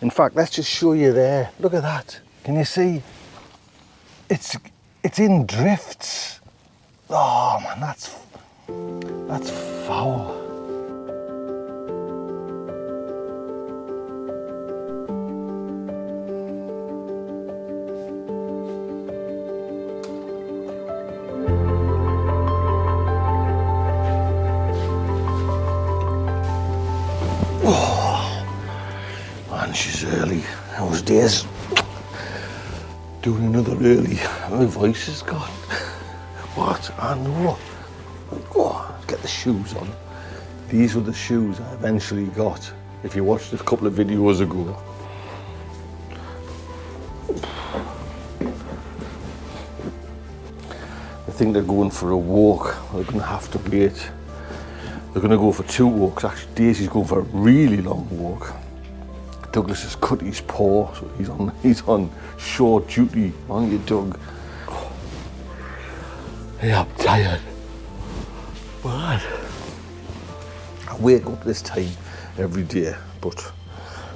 In fact, let's just show you there. Look at that. Can you see? It's in drifts. Oh man, that's foul. She's early. Those days doing another early. My voice has gone. What? I know. Oh, get the shoes on. These were the shoes I eventually got. If you watched a couple of videos ago. I think they're going for a walk. They're going to have to wait. They're going to go for 2 walks. Actually, Daisy's going for a really long walk. Douglas has cut his paw, so he's on short duty, aren't you, Doug? Yeah, I'm tired. What? I wake up this time every day, but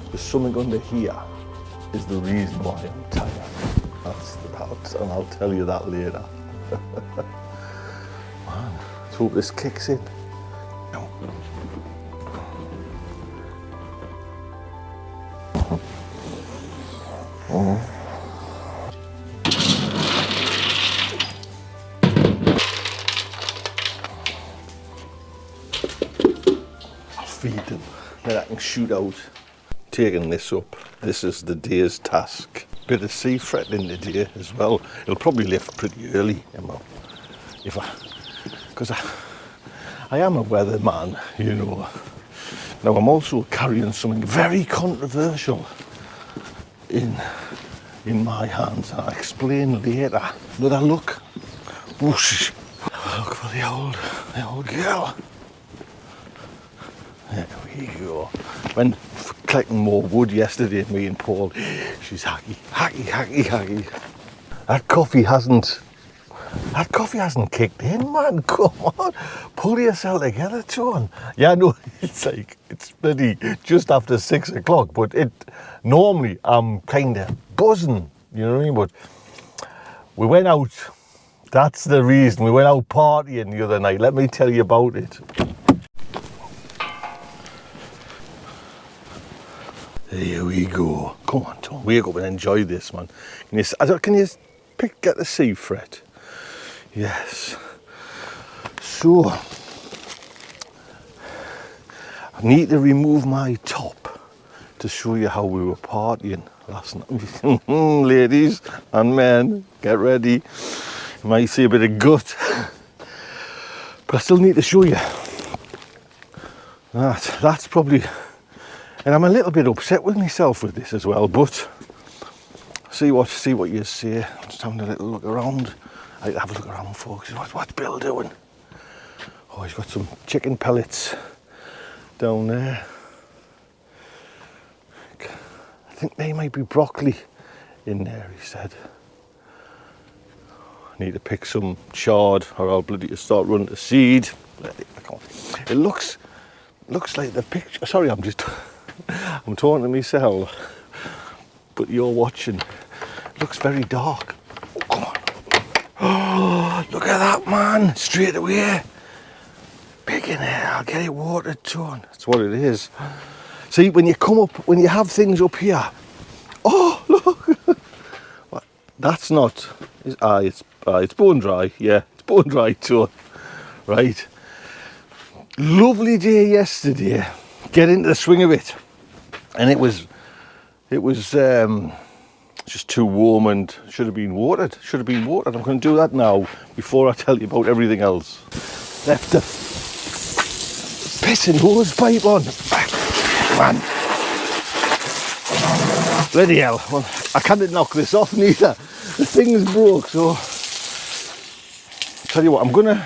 there's something under here is the reason why I'm tired. And I'll tell you that later. Man, let's hope this kicks in. No. I'll feed them, then I can shoot out. Taking this up, this is the day's task. Bit of sea fretting today as well. It'll probably lift pretty early, Emma, because I am a weatherman, you know. Now I'm also carrying something very controversial in my hands. I'll explain later. Another look. Whoosh. Look for the old girl. There we go. Went collecting more wood yesterday, me and Paul. She's hacky. That coffee hasn't kicked in, man. Come on, pull yourself together, John. Yeah, no, it's bloody just after 6 o'clock, but normally I'm kind of buzzing, you know what I mean? But we went out. That's the reason we went out partying the other night. Let me tell you about it. Here we go. Come on, Tom. Wake up and enjoy this, man. Can you get the sea fret? Yes. So, I need to remove my top to show you how we were partying last night. Ladies and men, get ready. You might see a bit of gut. But I still need to show you. That's probably... And I'm a little bit upset with myself with this as well, but see what you say. I'm just having a little look around. I have a look around, folks. What's Bill doing? Oh, he's got some chicken pellets down there. I think they might be broccoli in there, he said. I need to pick some chard or I'll bloody start running to seed. It looks like the picture. Sorry, I'm talking to myself, but you're watching. It looks very dark. Oh, come on. Oh, look at that, man. Straight away. Big in there. I'll get it watered, John. That's what it is. See, when you have things up here. Oh, look. What? That's not. It's bone dry. Yeah, it's bone dry, John. Right. Lovely day yesterday. Get into the swing of it. And it was just too warm and should have been watered. I'm going to do that now before I tell you about everything else. Left the pissing hose pipe on. Man. Bloody hell. Well, I can't knock this off neither. The thing's broke, so tell you what, I'm gonna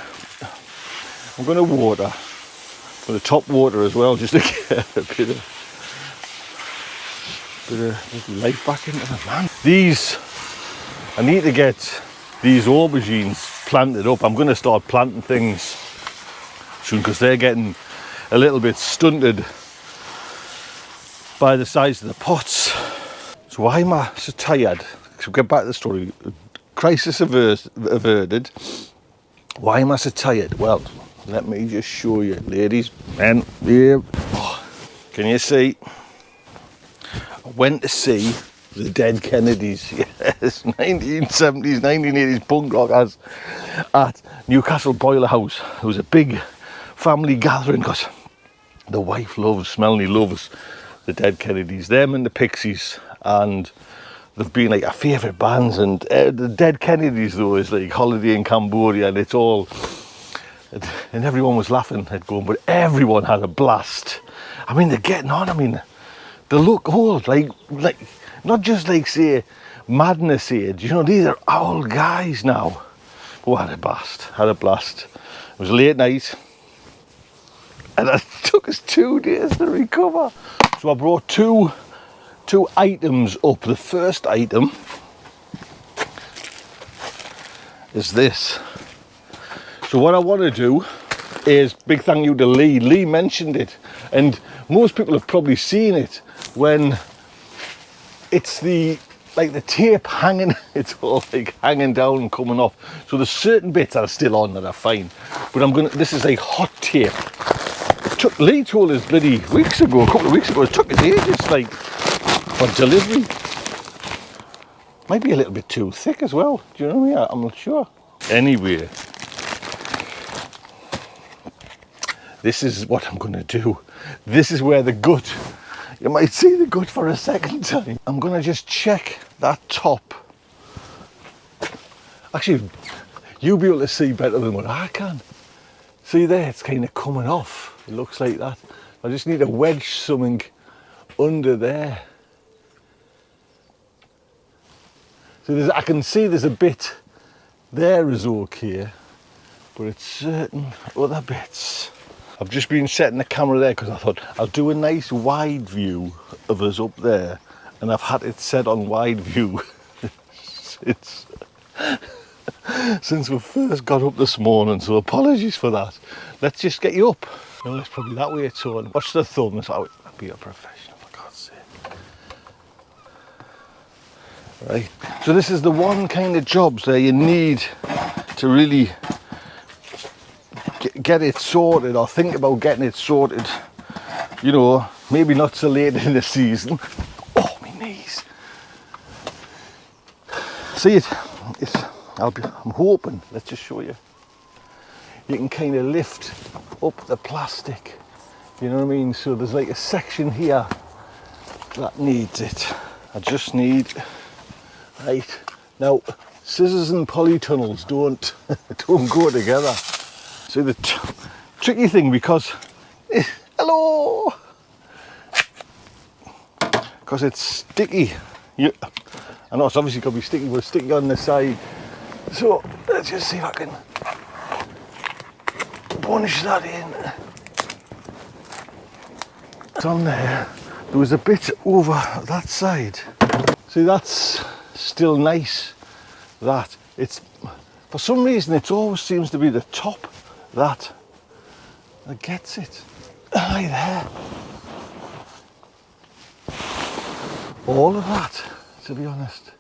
water. I'm gonna top water as well, just to get a bit of life back into the man. I need to get these aubergines planted up. I'm going to start planting things soon because they're getting a little bit stunted. by the size of the pots. So why am I so tired? So get back to the story. Crisis averted. Why am I so tired? Well, let me just show you, ladies, men, here. Oh, can you see? I went to see the Dead Kennedys, yes, 1970s, 1980s punk rockers at Newcastle Boiler House. It was a big family gathering because the wife Melanie loves the Dead Kennedys, them and the Pixies, and they've been like our favourite bands. And the Dead Kennedys though is like Holiday in Cambodia, and it's all, and everyone was laughing at going, but everyone had a blast. I mean, they're getting on. I mean, they look old, like not just like say madness age. You know, these are old guys now. Oh, had a blast. It was a late night, and it took us 2 days to recover. So I brought two items up. The first item is this. So what I want to do is, big thank you to Lee. Lee mentioned it, and most people have probably seen it when it's the tape hanging, it's all like hanging down and coming off. So there's certain bits that are still on that are fine, but this is like hot tape. Lee told us a couple of weeks ago, it took us ages, like, for delivery. Might be a little bit too thick as well, do you know what I mean? I'm not sure. Anyway, this is what I'm gonna do. This is where the gut, you might see the gut for a second time. I'm gonna just check that top. Actually, you'll be able to see better than what I can. See there, it's kind of coming off. It looks like that. I just need to wedge something under there. So I can see there's a bit there is okay, but it's certain other bits. I've just been setting the camera there because I thought I'll do a nice wide view of us up there, and I've had it set on wide view since we first got up this morning, so apologies for that. Let's just get you up. No, it's probably that way it's on. Watch the thumbs. I'll be a professional, for God's sake. Right, so this is the one kind of jobs that you need to really get it sorted, or think about getting it sorted, you know, maybe not so late in the season. Oh, my knees. See it? I'm hoping, let's just show you. You can kind of lift up the plastic, you know what I mean? So there's like a section here that needs it. I just need, right, now scissors and polytunnels don't go together. So the tricky thing, because, hello, because it's sticky. I know it's obviously got to be sticky, but it's sticky on the side. So let's just see if I can punch that in. It's on there. There was a bit over that side. See, that's still nice. That it's, for some reason, it always seems to be the top that gets it. Aye, there. All of that, to be honest.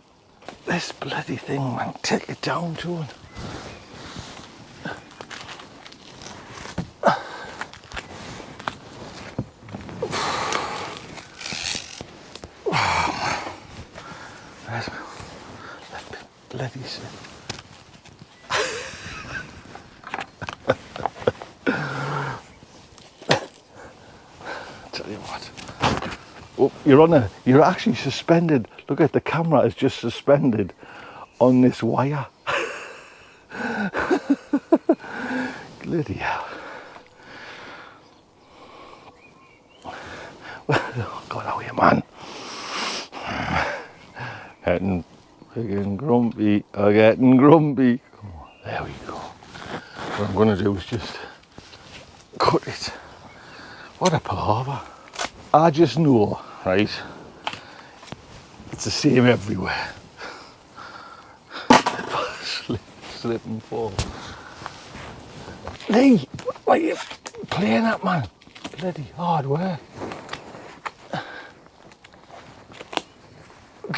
This bloody thing, man, take it down to it. Bloody shit. Tell you what. Oh, you're actually suspended. Look at the camera is just suspended on this wire. Bloody hell. Oh God, how are you, man? Getting grumpy. Getting grumpy. Oh, there we go. What I'm going to do is just cut it. What a palaver. I just know, right, it's the same everywhere. Slip and fall. Lee, what are you playing at, man? Bloody hard work.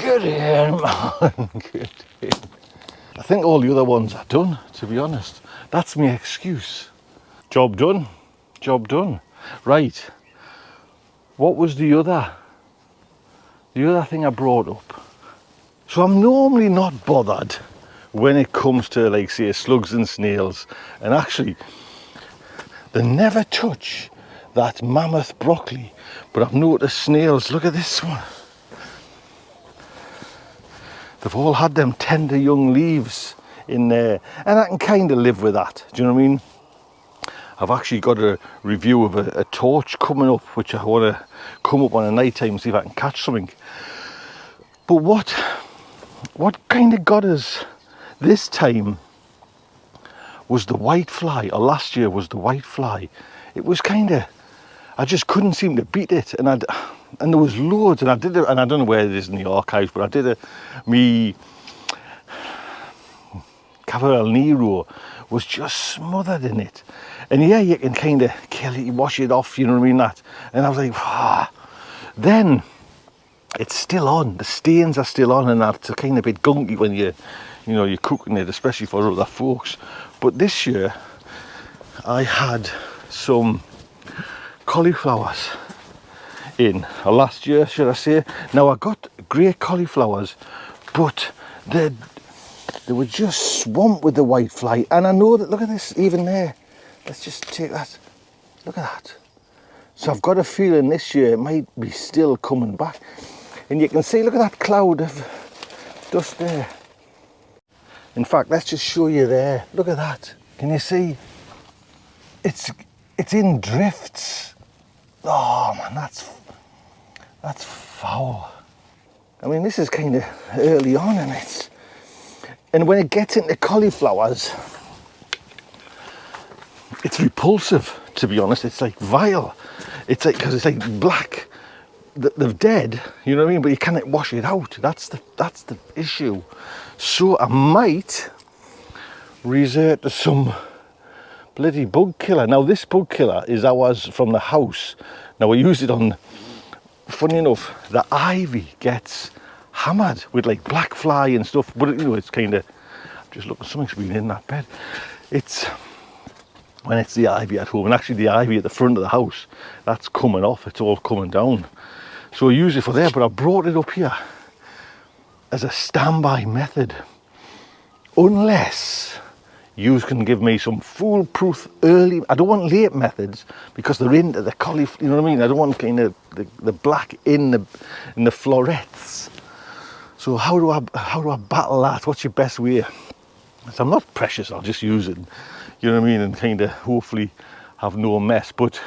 Get in, man, get in. I think all the other ones are done, to be honest. That's my excuse. Job done, job done. Right, what was the other thing I brought up? So I'm normally not bothered when it comes to, like, say, slugs and snails, and actually they never touch that mammoth broccoli, but I've noticed snails. Look at this one. They've all had them tender young leaves in there, and I can kind of live with that. Do you know what I mean? I've actually got a review of a torch coming up, which I want to come up on a night time and see if I can catch something. But what kind of got us this time was the whitefly, or last year was the whitefly. It was kind of, I just couldn't seem to beat it, and there was loads, and I did it, and I don't know where it is in the archives, but I did me Cavalier Nero was just smothered in it. And yeah, you can kind of kill it, you wash it off, you know what I mean, that. And I was like, ah. Then it's still on, the stains are still on, and that's kind of a bit gunky when you're cooking it, especially for other folks. But this year I had some cauliflowers in, or last year should I say. Now I got great cauliflowers, but they were just swamped with the whitefly. And I know that, look at this, even there, let's just take that, look at that. So I've got a feeling this year it might be still coming back. And you can see, look at that cloud of dust there. In fact, let's just show you there, look at that. Can you see? It's in drifts. Oh man, that's foul. I mean, this is kind of early on, and when it gets into cauliflowers, it's repulsive, to be honest. It's like vile. It's like, because it's like black. They're dead, you know what I mean? But you can't wash it out. That's the issue. So I might resort to some bloody bug killer. Now this bug killer is ours from the house. Now we use it on, funny enough, the ivy gets hammered with like black fly and stuff, but it's kind of, just looking, something's been in that bed. It's when it's the ivy at home, and actually the ivy at the front of the house, that's coming off, it's all coming down. So I use it for there, but I brought it up here as a standby method, unless you can give me some foolproof early. I don't want late methods because they're into the cauliflower, you know what I mean? I don't want kind of the black in the florets. So how do I battle that? What's your best way? So I'm not precious, I'll just use it, you know what I mean, and kind of hopefully have no mess. But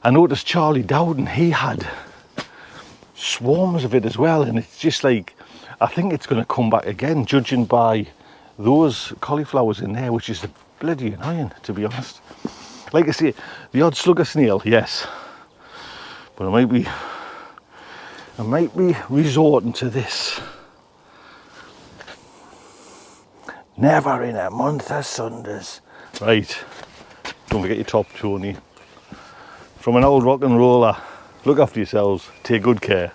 I noticed Charlie Dowden, he had swarms of it as well, and it's just like, I think it's going to come back again, judging by those cauliflowers in there, which is bloody annoying, to be honest. Like I say, the odd slugger snail, yes, but I might be resorting to this. Never in a month of Sundays. Right, don't forget your top, Tony. From an old rock and roller, look after yourselves, take good care.